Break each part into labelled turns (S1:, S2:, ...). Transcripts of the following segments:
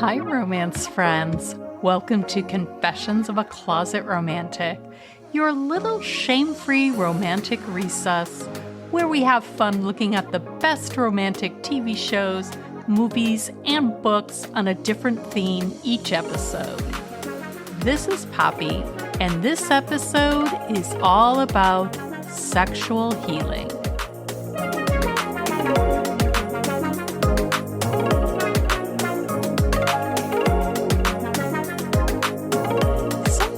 S1: Hi, romance friends. Welcome to Confessions of a Closet Romantic, your little shame-free romantic recess where we have fun looking at the best romantic TV shows, movies, and books on a different theme each episode. This is Poppy, and this episode is all about sexual healing.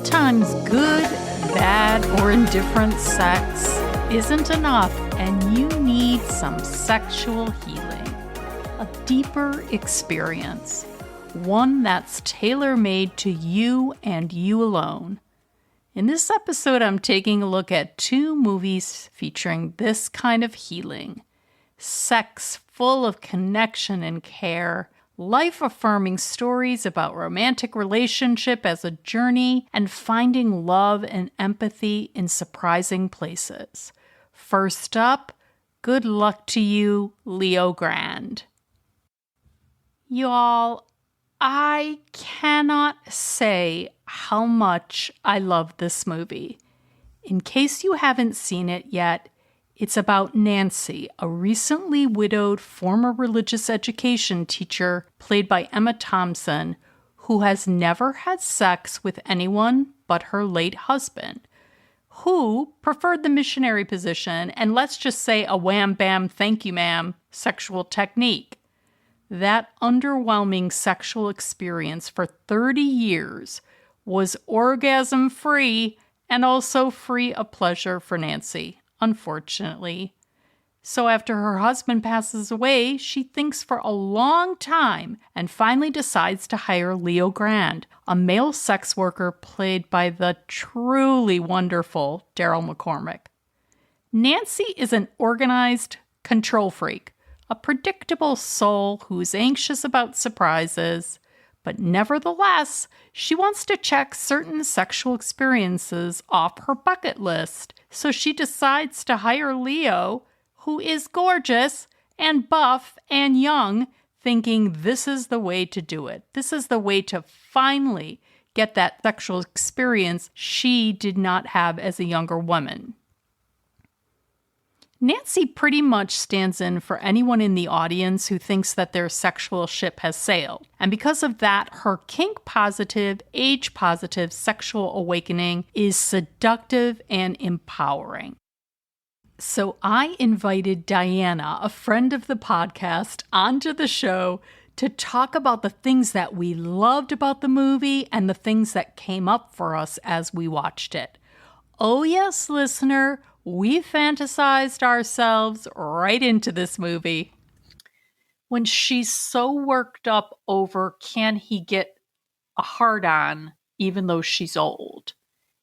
S1: Sometimes good, bad, or indifferent sex isn't enough, and you need some sexual healing. A deeper experience. One that's tailor-made to you and you alone. In this episode, I'm taking a look at 2 movies featuring this kind of healing. Sex full of connection and care. Life-affirming stories about romantic relationship as a journey and finding love and empathy in surprising places. First up, good luck to you, Leo Grande. Y'all, I cannot say how much I love this movie. In case you haven't seen it yet, it's about Nancy, a recently widowed former religious education teacher played by Emma Thompson, who has never had sex with anyone but her late husband, who preferred the missionary position and, let's just say, a wham bam thank you ma'am sexual technique. That underwhelming sexual experience for 30 years was orgasm-free and also free of pleasure for Nancy, unfortunately. So after her husband passes away, she thinks for a long time and finally decides to hire Leo Grande, a male sex worker played by the truly wonderful Daryl McCormack. Nancy is an organized control freak, a predictable soul who's anxious about surprises, but nevertheless, she wants to check certain sexual experiences off her bucket list. So she decides to hire Leo, who is gorgeous and buff and young, thinking this is the way to do it. This is the way to finally get that sexual experience she did not have as a younger woman. Nancy pretty much stands in for anyone in the audience who thinks that their sexual ship has sailed. And because of that, her kink-positive, age-positive sexual awakening is seductive and empowering. So I invited Diana, a friend of the podcast, onto the show to talk about the things that we loved about the movie and the things that came up for us as we watched it. Oh yes, listener, we fantasized ourselves right into this movie. When she's so worked up over can he get a hard-on even though she's old.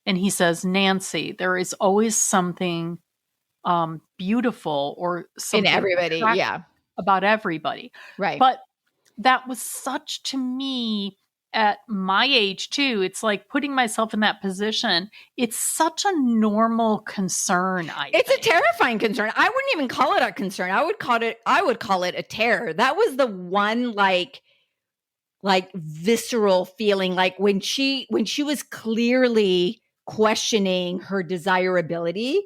S1: And he says, Nancy, there is always something beautiful or something
S2: in everybody, yeah,
S1: about everybody.
S2: Right.
S1: But that was such, to me, at my age too, it's like putting myself in that position. It's such a normal concern.
S2: It's a terrifying concern. I wouldn't even call it a concern. I would call it a terror. That was the one like visceral feeling, like when she was clearly questioning her desirability.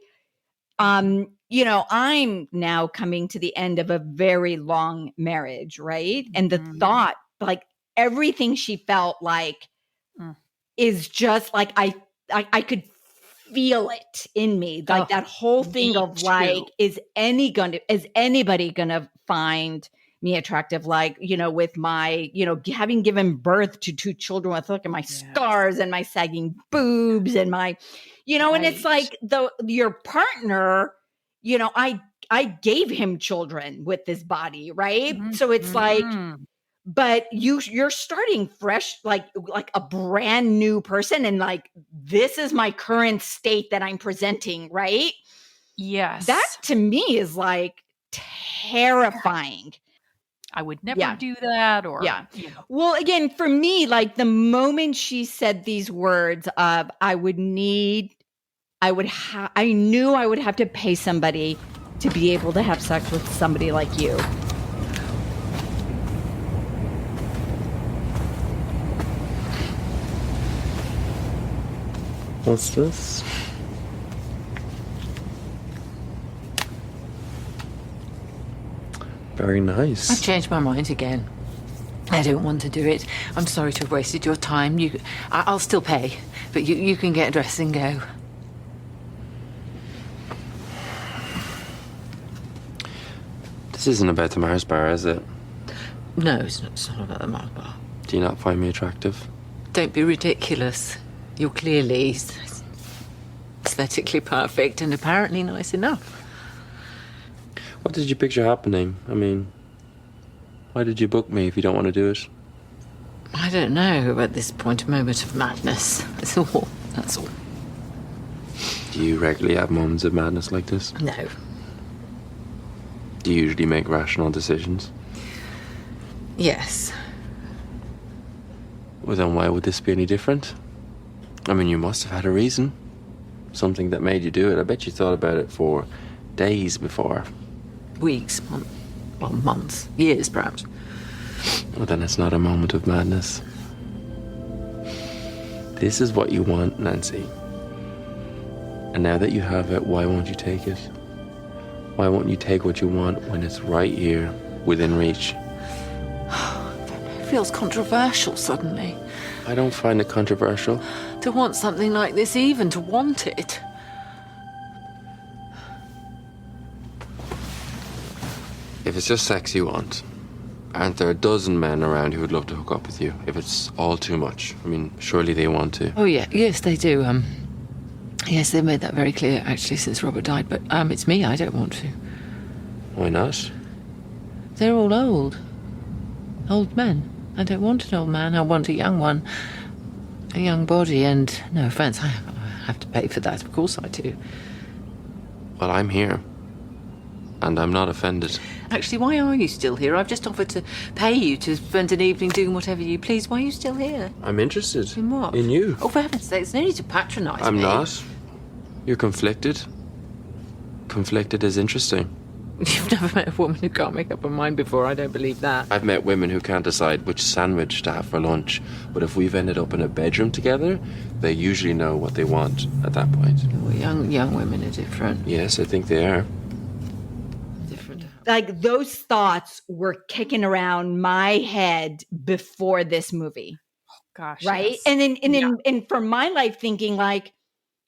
S2: You know, I'm now coming to the end of a very long marriage, right? And the thought, like, everything she felt like is just like I could feel it in me, like that whole thing of like, is anybody gonna find me attractive? Like, you know, with my, you know, having given birth to 2 children with look at my scars and my sagging boobs and my, you know, and it's like your partner, you know, I gave him children with this body, right? Mm-hmm. So it's like. But you're starting fresh, like a brand new person. And like, this is my current state that I'm presenting, right?
S1: Yes.
S2: That to me is like terrifying.
S1: I would never do that. Or
S2: you know. Well, again, for me, like the moment she said these words of I knew I would have to pay somebody to be able to have sex with somebody like you.
S3: What's this? Very nice.
S4: I've changed my mind again. I don't want to do it. I'm sorry to have wasted your time. I'll still pay, but you can get dressed and go.
S3: This isn't about the Mars bar, is it?
S4: No, it's not about the Mars bar.
S3: Do you not find me attractive?
S4: Don't be ridiculous. You're clearly aesthetically perfect and apparently nice enough.
S3: What did you picture happening? I mean, why did you book me if you don't want to do it?
S4: I don't know. At this point, a moment of madness. That's all. That's all.
S3: Do you regularly have moments of madness like this?
S4: No.
S3: Do you usually make rational decisions?
S4: Yes.
S3: Well, then why would this be any different? I mean, you must have had a reason. Something that made you do it. I bet you thought about it for days before.
S4: Weeks, months, years perhaps.
S3: Well, then it's not a moment of madness. This is what you want, Nancy. And now that you have it, why won't you take it? Why won't you take what you want when it's right here, within reach?
S4: It feels controversial suddenly.
S3: I don't find it controversial.
S4: To want something like this, even to want it.
S3: If it's just sex you want, aren't there a dozen men around who would love to hook up with you? If it's all too much, I mean, surely they want to.
S4: Oh yeah, yes they do. Yes, they made that very clear actually since Robert died. But it's me. I don't want to.
S3: Why not?
S4: They're all old men. I don't want an old man. I want a young one, a young body. And no offense, I have to pay for that. Of course I do.
S3: Well, I'm here. And I'm not offended.
S4: Actually, why are you still here? I've just offered to pay you to spend an evening doing whatever you please. Why are you still here?
S3: I'm interested.
S4: In what?
S3: In you.
S4: Oh, for heaven's sake, there's no need to patronise me.
S3: I'm not. You're conflicted. Conflicted is interesting.
S4: You've never met a woman who can't make up her mind before. I don't believe that.
S3: I've met women who can't decide which sandwich to have for lunch. But if we've ended up in a bedroom together, they usually know what they want at that point.
S4: Well, young women are different.
S3: Yes, I think they are.
S2: Like those thoughts were kicking around my head before this movie.
S1: Gosh.
S2: Right.
S1: Yes.
S2: And for my life thinking like,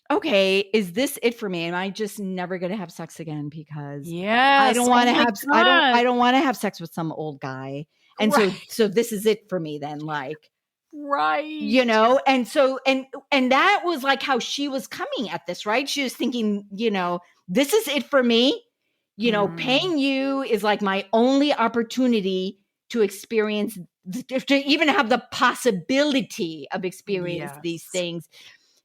S2: okay, is this it for me? Am I just never going to have sex again? Because I don't want to I don't want to have sex with some old guy. And so this is it for me then. Like,
S1: right.
S2: You know, and so, and that was like how she was coming at this, right? She was thinking, you know, this is it for me. You know, paying you is like my only opportunity to experience, to even have the possibility of experience these things.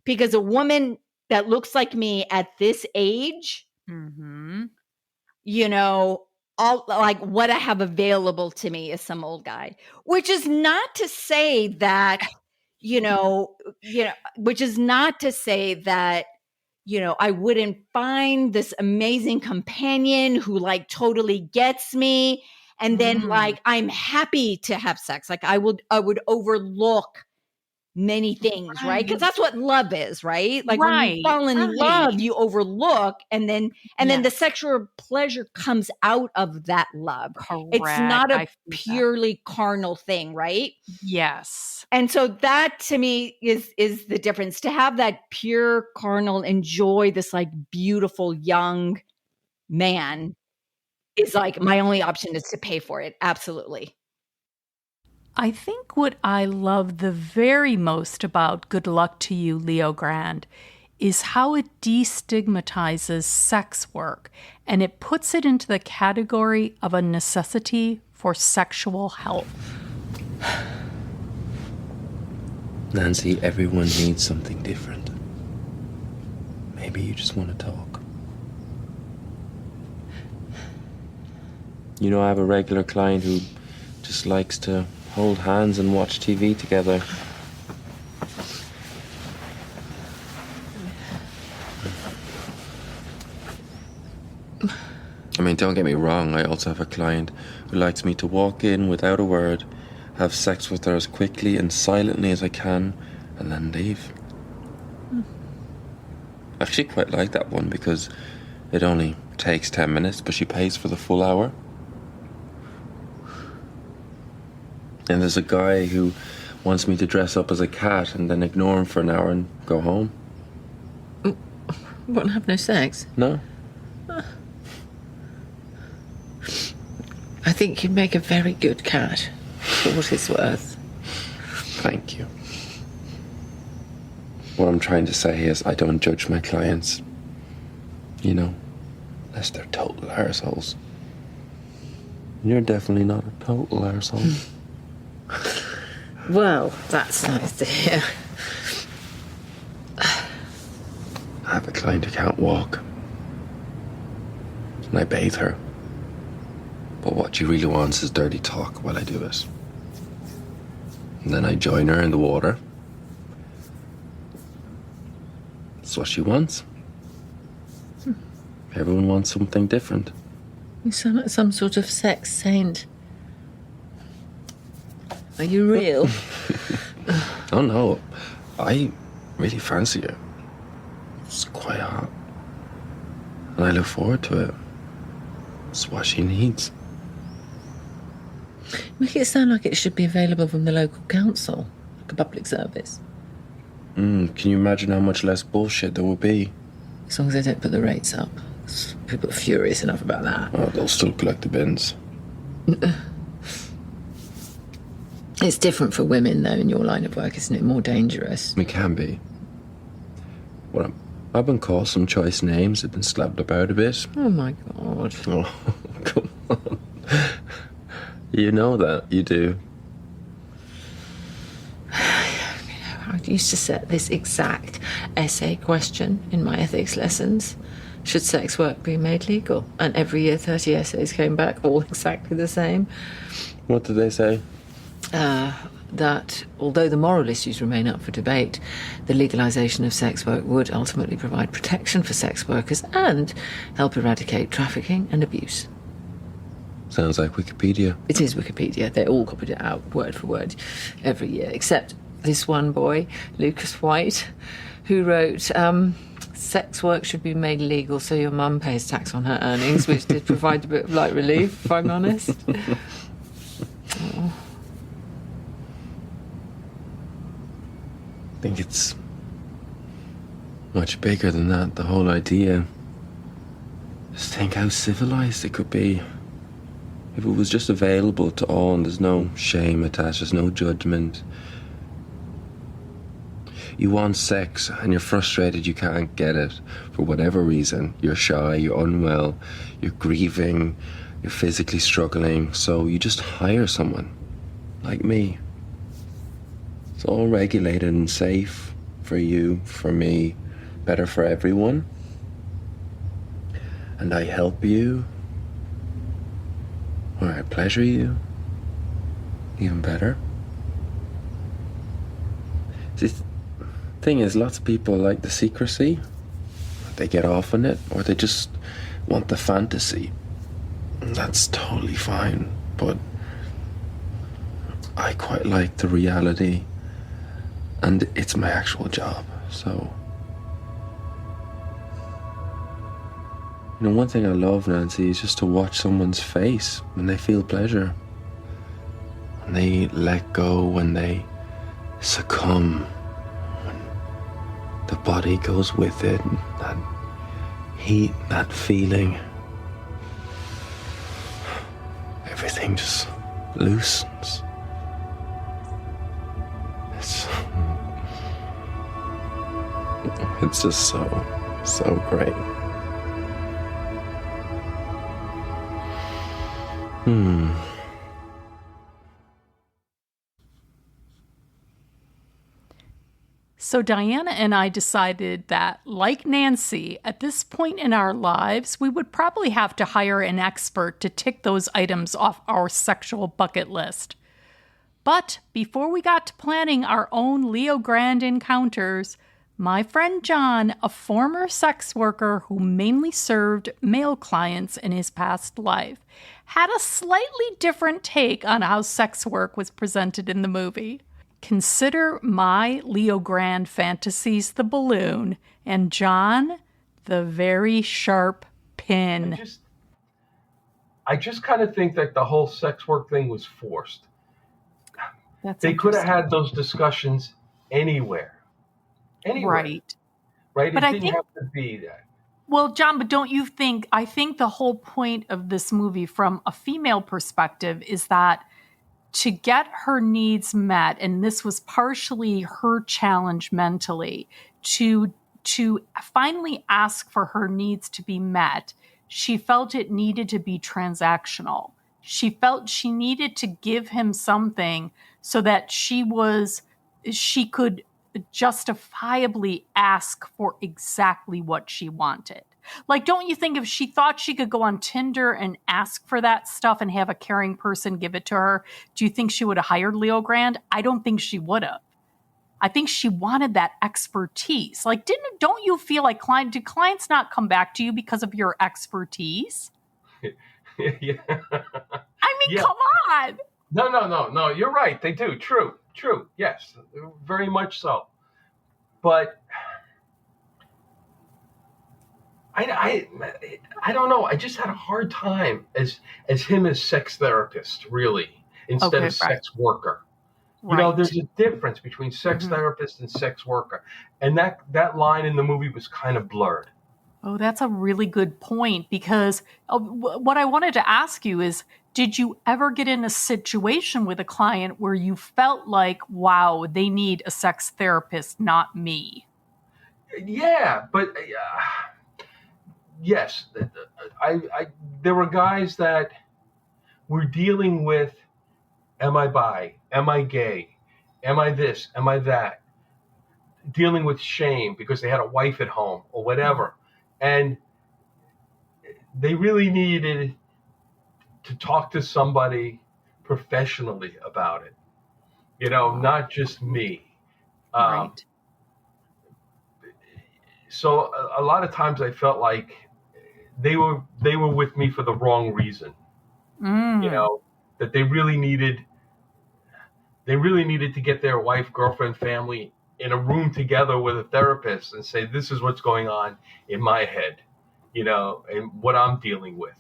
S2: Because a woman that looks like me at this age, you know, all like what I have available to me is some old guy, which is not to say that, which is not to say that, you know, I wouldn't find this amazing companion who like totally gets me. And then like, I'm happy to have sex. Like I would overlook many things, right? Because that's what love is, right? Like when you fall in love, you overlook, and then the sexual pleasure comes out of that love.
S1: Correct.
S2: It's not a purely carnal thing, right?
S1: Yes.
S2: And so that to me is the difference. To have that pure carnal, enjoy this like beautiful young man is like my only option is to pay for it. Absolutely.
S1: I think what I love the very most about Good Luck to You, Leo Grande, is how it destigmatizes sex work and it puts it into the category of a necessity for sexual health.
S3: Nancy, everyone needs something different. Maybe you just want to talk. You know, I have a regular client who just likes to hold hands and watch TV together. I mean, don't get me wrong, I also have a client who likes me to walk in without a word, have sex with her as quickly and silently as I can, and then leave. I actually quite like that one because it only takes 10 minutes, but she pays for the full hour. And there's a guy who wants me to dress up as a cat and then ignore him for an hour and go home.
S4: What, have no sex?
S3: No.
S4: I think you'd make a very good cat, for what it's worth.
S3: Thank you. What I'm trying to say is I don't judge my clients. You know, unless they're total arseholes. You're definitely not a total arsehole.
S4: Well, that's nice to hear.
S3: I have a client who can't walk. And I bathe her. But what she really wants is dirty talk while I do it. And then I join her in the water. That's what she wants. Everyone wants something different.
S4: You sound like some sort of sex saint. Are you real?
S3: Oh no, I really fancy her. It's quite hot. And I look forward to it. It's what she needs.
S4: Make it sound like it should be available from the local council, like a public service.
S3: Can you imagine how much less bullshit there would be?
S4: As long as they don't put the rates up. People are furious enough about that.
S3: Oh, they'll still collect the bins.
S4: It's different for women, though, in your line of work, isn't it? More dangerous.
S3: It can be. Well, I've been called some choice names. I've been slapped about a bit.
S4: Oh, my God.
S3: Oh, come on. You know that. You do.
S4: I used to set this exact essay question in my ethics lessons. Should sex work be made legal? And every year 30 essays came back, all exactly the same.
S3: What did they say?
S4: That although the moral issues remain up for debate, the legalisation of sex work would ultimately provide protection for sex workers and help eradicate trafficking and abuse.
S3: Sounds like Wikipedia.
S4: It is Wikipedia. They all copied it out word for word every year, except this one boy, Lucas White, who wrote, sex work should be made legal so your mum pays tax on her earnings, which did provide a bit of light relief, if I'm honest. Oh.
S3: I think it's much bigger than that, the whole idea. Just think how civilized it could be. If it was just available to all and there's no shame attached, there's no judgment. You want sex and you're frustrated you can't get it for whatever reason. You're shy, you're unwell, you're grieving, you're physically struggling, so you just hire someone, like me. It's all regulated and safe for you, for me, better for everyone. And I help you, or I pleasure you, even better. The thing is, lots of people like the secrecy. They get off on it, or they just want the fantasy. And that's totally fine, but I quite like the reality, and it's my actual job, so. You know, one thing I love, Nancy, is just to watch someone's face when they feel pleasure. When they let go, when they succumb, when the body goes with it, and that heat, that feeling. Everything just loosens. It's just so great.
S1: So Diana and I decided that, like Nancy, at this point in our lives, we would probably have to hire an expert to tick those items off our sexual bucket list. But before we got to planning our own Leo Grande encounters, my friend John, a former sex worker who mainly served male clients in his past life, had a slightly different take on how sex work was presented in the movie. Consider my Leo Grande fantasies the balloon, and John, the very sharp pin.
S5: I just kind of think that the whole sex work thing was forced.
S1: They
S5: could have had those discussions anywhere.
S1: Right.
S5: Right? But it didn't have to be that.
S1: Well, John, but don't you think, I think the whole point of this movie from a female perspective is that to get her needs met, and this was partially her challenge mentally, to finally ask for her needs to be met, she felt it needed to be transactional. She felt she needed to give him something so that she could justifiably ask for exactly what she wanted. Like, don't you think if she thought she could go on Tinder and ask for that stuff and have a caring person give it to her, do you think she would have hired Leo Grande? I don't think she would have. I think she wanted that expertise. Like, don't you feel like do clients not come back to you because of your expertise?
S5: Yeah.
S1: I mean, come on.
S5: No. You're right. They do. True. Yes, very much so. But I don't know. I just had a hard time as him as sex therapist, really, instead of sex worker. You know, there's a difference between sex therapist and sex worker, and that line in the movie was kind of blurred.
S1: Oh, that's a really good point, because what I wanted to ask you is, did you ever get in a situation with a client where you felt like, wow, they need a sex therapist, not me?
S5: Yeah, but yes, there were guys that were dealing with, am I bi? Am I gay? Am I this? Am I that? Dealing with shame because they had a wife at home or whatever. And they really needed to talk to somebody professionally about it, you know, not just me.
S1: Right.
S5: So a lot of times I felt like they were with me for the wrong reason. You know, that they really needed to get their wife, girlfriend, family in a room together with a therapist and say, this is what's going on in my head, you know, and what I'm dealing with,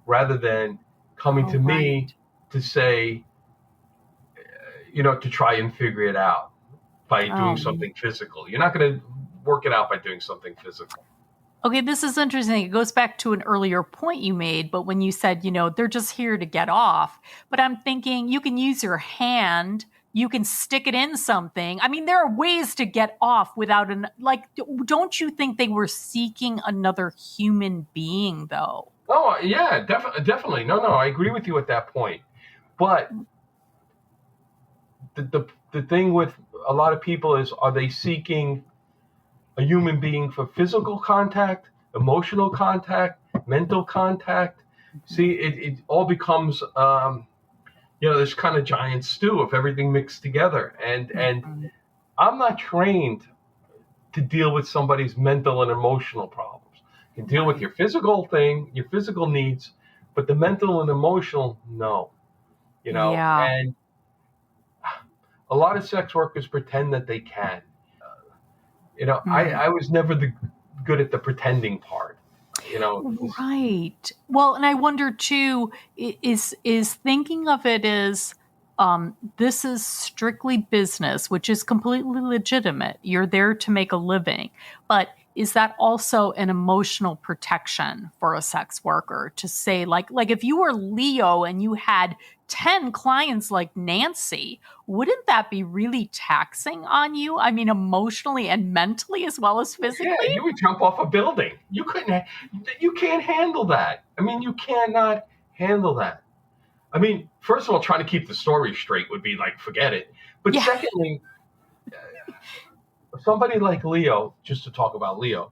S5: rather than coming to me to say, you know, to try and figure it out by doing something physical. You're not going to work it out by doing something physical.
S1: Okay, this is interesting. It goes back to an earlier point you made, but when you said, you know, they're just here to get off. But I'm thinking you can use your hand, you can stick it in something. I mean, there are ways to get off without don't you think they were seeking another human being, though?
S5: Oh, yeah, definitely. No, I agree with you at that point. But the thing with a lot of people is, are they seeking a human being for physical contact, emotional contact, mental contact? See, it all becomes, you know, this kind of giant stew of everything mixed together. And I'm not trained to deal with somebody's mental and emotional problems. You can deal with your physical thing, your physical needs, but the mental and emotional, no. You know, and a lot of sex workers pretend that they can. You know, I was never good at the pretending part, you know.
S1: Right. Well, and I wonder too, is thinking of it as this is strictly business, which is completely legitimate. You're there to make a living. But is that also an emotional protection for a sex worker to say, like if you were Leo and you had 10 clients like Nancy, wouldn't that be really taxing on you? I mean, emotionally and mentally as well as physically?
S5: Yeah, you would jump off a building. You can't handle that. I mean, you cannot handle that. I mean, first of all, trying to keep the story straight would be like, forget it. But secondly, somebody like Leo, just to talk about Leo,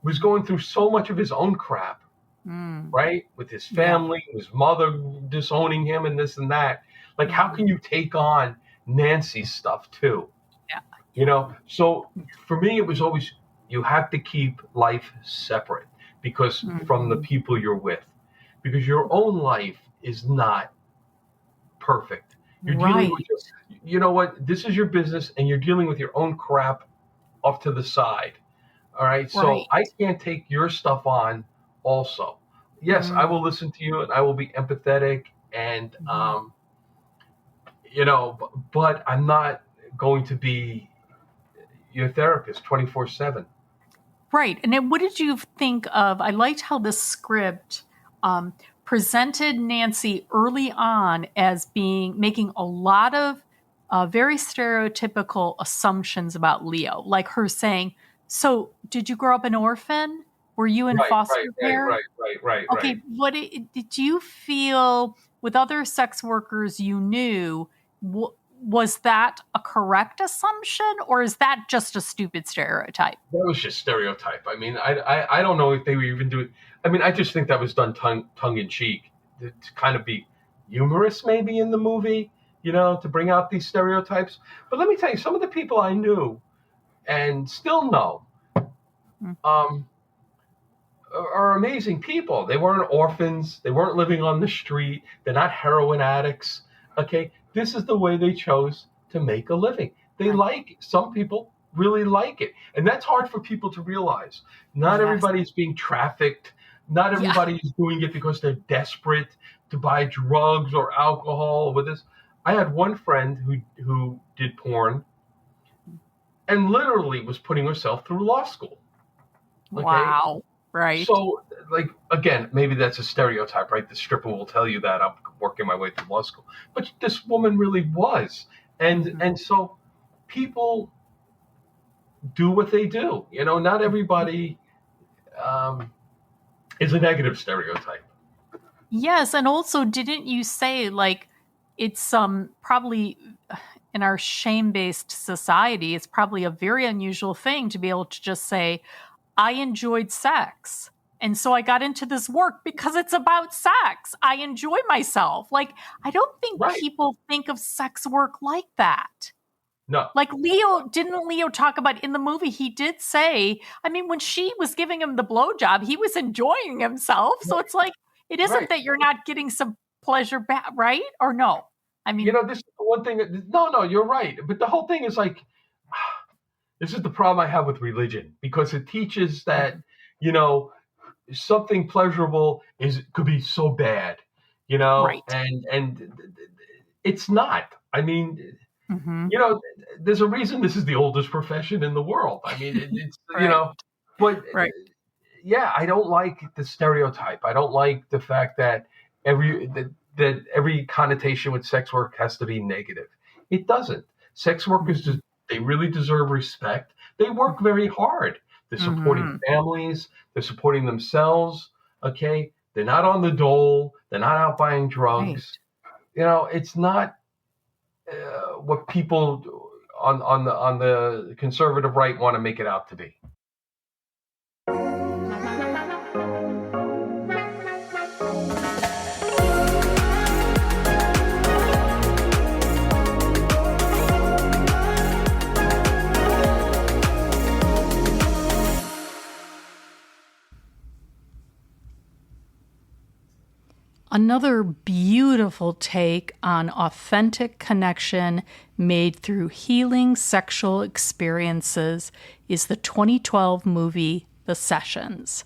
S5: was going through so much of his own crap, right? With his family, his mother disowning him and this and that. Like, how can you take on Nancy's stuff too?
S1: Yeah.
S5: You know, so for me, it was always, you have to keep life separate because from the people you're with, because your own life is not perfect. You're
S1: Right.
S5: dealing with you know what? This is your business, and you're dealing with your own crap off to the side. All right. So
S1: Right.
S5: I can't take your stuff on also. Yes, I will listen to you and I will be empathetic and, but I'm not going to be your therapist 24/7.
S1: Right. And then what did you think of? I liked how the script presented Nancy early on as making a lot of very stereotypical assumptions about Leo, like her saying, "So, did you grow up an orphan? Were you in foster care?" Okay, did you feel with other sex workers you knew? Was that a correct assumption, or is that just a stupid stereotype?
S5: That was just stereotype. I mean, I don't know if they were even doing. I mean, I just think that was done tongue in cheek to kind of be humorous, maybe in the movie, to bring out these stereotypes. But let me tell you, some of the people I knew and still know, are amazing people. They weren't orphans. They weren't living on the street. They're not heroin addicts. Okay, this is the way they chose to make a living. Some people really like it, and that's hard for people to realize. Not everybody's being trafficked. Not everybody is doing it because they're desperate to buy drugs or alcohol with this. I had one friend who did porn and literally was putting herself through law school. Okay?
S1: Wow. Right.
S5: So, again, maybe that's a stereotype, right? The stripper will tell you that I'm working my way through law school. But this woman really was. And so people do what they do. Not everybody is a negative stereotype.
S1: Yes, and also didn't you say it's probably in our shame-based society, it's probably a very unusual thing to be able to just say, I enjoyed sex. And so I got into this work because it's about sex. I enjoy myself. I don't think people think of sex work like that.
S5: No.
S1: Didn't Leo talk about in the movie? He did say, I mean, when she was giving him the blowjob, he was enjoying himself. So it's it isn't that you're not getting some pleasure back, right? Or no? I mean,
S5: this is the one thing. No, you're right. But the whole thing is this is the problem I have with religion, because it teaches that, something pleasurable could be so bad, and it's not. I mean, there's a reason this is the oldest profession in the world. I mean, it's, but I don't like the stereotype. I don't like the fact that every connotation with sex work has to be negative. It doesn't. Sex workers, they really deserve respect. They work very hard. They're supporting families. They're supporting themselves. Okay. They're not on the dole. They're not out buying drugs. Right. It's not what people on the conservative right want to make it out to be.
S1: Another beautiful take on authentic connection made through healing sexual experiences is the 2012 movie The Sessions.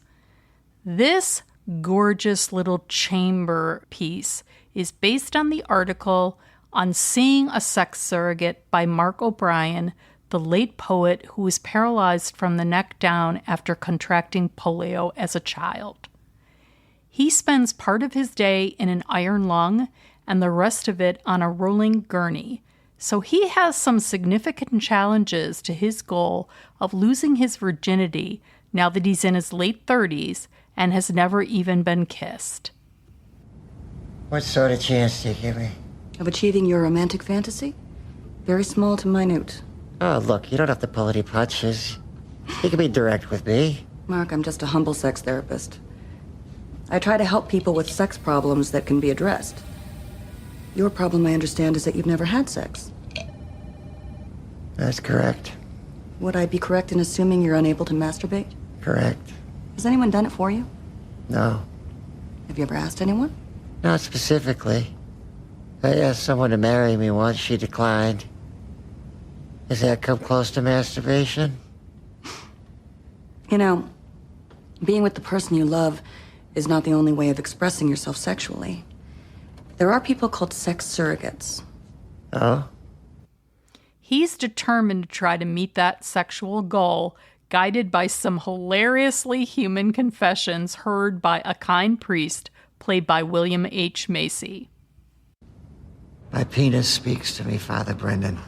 S1: This gorgeous little chamber piece is based on the article on Seeing a Sex Surrogate by Mark O'Brien, the late poet who was paralyzed from the neck down after contracting polio as a child. He spends part of his day in an iron lung and the rest of it on a rolling gurney, so he has some significant challenges to his goal of losing his virginity now that he's in his late 30s and has never even been kissed.
S6: What sort of chance do you give me?
S7: Of achieving your romantic fantasy? Very small to minute.
S6: Oh, look, you don't have to pull any punches. You can be direct with me.
S7: Mark, I'm just a humble sex therapist. I try to help people with sex problems that can be addressed. Your problem, I understand, is that you've never had sex.
S6: That's correct.
S7: Would I be correct in assuming you're unable to masturbate?
S6: Correct.
S7: Has anyone done it for you?
S6: No.
S7: Have you ever asked anyone?
S6: Not specifically. I asked someone to marry me once. She declined. Does that come close to masturbation?
S7: You know, being with the person you love is not the only way of expressing yourself sexually. There are people called sex surrogates.
S6: Oh?
S1: He's determined to try to meet that sexual goal, guided by some hilariously human confessions heard by a kind priest, played by William H. Macy.
S6: My penis speaks to me, Father Brendan.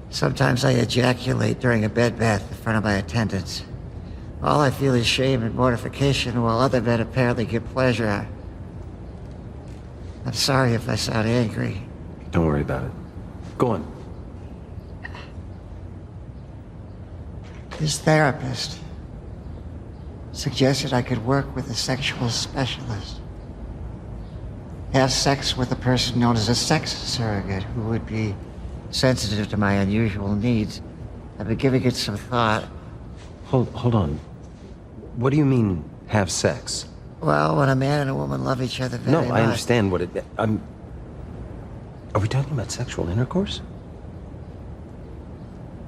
S6: Sometimes I ejaculate during a bed bath in front of my attendants. All I feel is shame and mortification, while other men apparently get pleasure. I'm sorry if I sound angry.
S8: Don't worry about it. Go on.
S6: This therapist suggested I could work with a sexual specialist. Have sex with a person known as a sex surrogate who would be sensitive to my unusual needs. I've been giving it some thought.
S8: Hold on. What do you mean, have sex?
S6: Well, when a man and a woman love each other very much...
S8: No, I understand what it... Are we talking about sexual intercourse?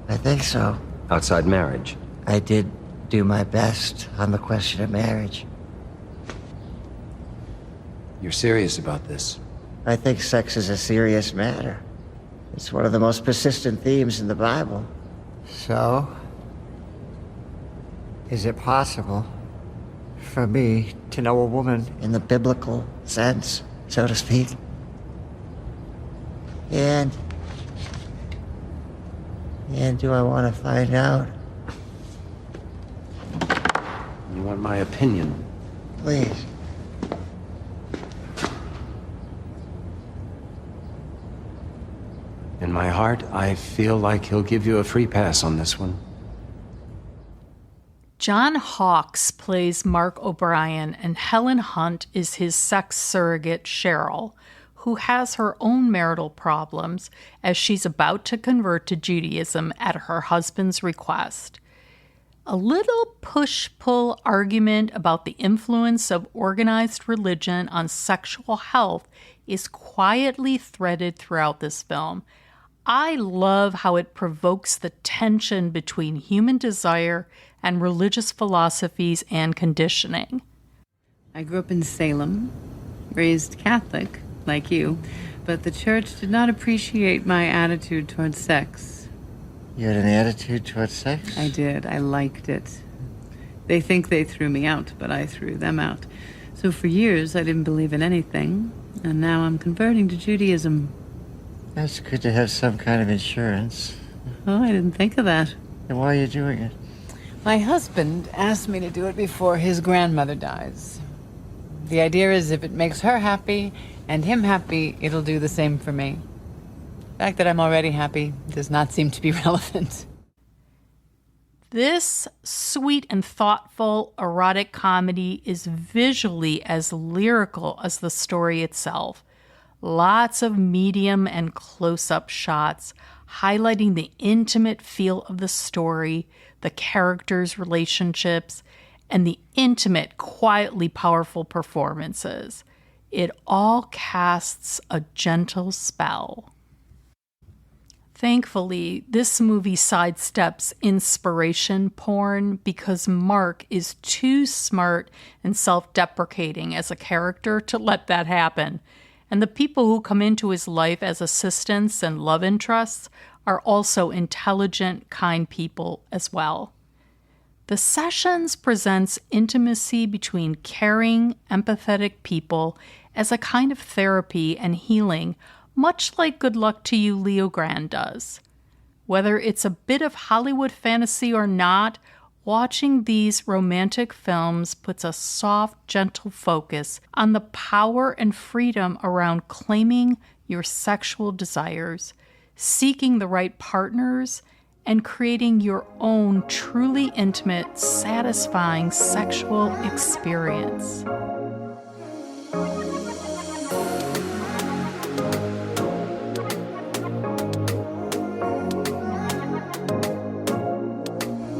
S6: I think so.
S8: Outside marriage?
S6: I did do my best on the question of marriage.
S8: You're serious about this?
S6: I think sex is a serious matter. It's one of the most persistent themes in the Bible. So, is it possible for me to know a woman in the biblical sense, so to speak? And do I want to find out?
S8: You want my opinion?
S6: Please.
S8: In my heart, I feel like he'll give you a free pass on this one.
S1: John Hawkes plays Mark O'Brien, and Helen Hunt is his sex surrogate, Cheryl, who has her own marital problems as she's about to convert to Judaism at her husband's request. A little push-pull argument about the influence of organized religion on sexual health is quietly threaded throughout this film. I love how it provokes the tension between human desire and religious philosophies and conditioning.
S9: I grew up in Salem, raised Catholic, like you, but the church did not appreciate my attitude towards sex.
S6: You had an attitude towards sex?
S9: I did. I liked it. They think they threw me out, but I threw them out. So for years, I didn't believe in anything, and now I'm converting to Judaism.
S6: That's good to have some kind of insurance.
S9: Oh, I didn't think of that.
S6: Then why are you doing it?
S9: My husband asked me to do it before his grandmother dies. The idea is if it makes her happy and him happy, it'll do the same for me. The fact that I'm already happy does not seem to be relevant.
S1: This sweet and thoughtful erotic comedy is visually as lyrical as the story itself. Lots of medium and close-up shots highlighting the intimate feel of the story, the characters' relationships, and the intimate, quietly powerful performances. It all casts a gentle spell. Thankfully, this movie sidesteps inspiration porn because Mark is too smart and self-deprecating as a character to let that happen. And the people who come into his life as assistants and love interests are also intelligent, kind people as well. The Sessions presents intimacy between caring, empathetic people as a kind of therapy and healing, much like Good Luck to You, Leo Grande does. Whether it's a bit of Hollywood fantasy or not, watching these romantic films puts a soft, gentle focus on the power and freedom around claiming your sexual desires, seeking the right partners, and creating your own truly intimate, satisfying sexual experience.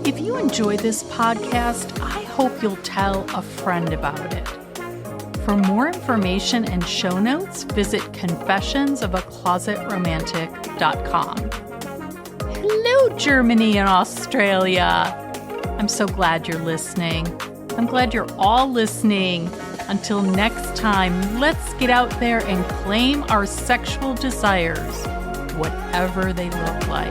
S1: If you enjoy this podcast, I hope you'll tell a friend about it. For more information and show notes, visit confessionsofaclosetromantic.com. Hello, Germany and Australia. I'm so glad you're listening. I'm glad you're all listening. Until next time, let's get out there and claim our sexual desires, whatever they look like.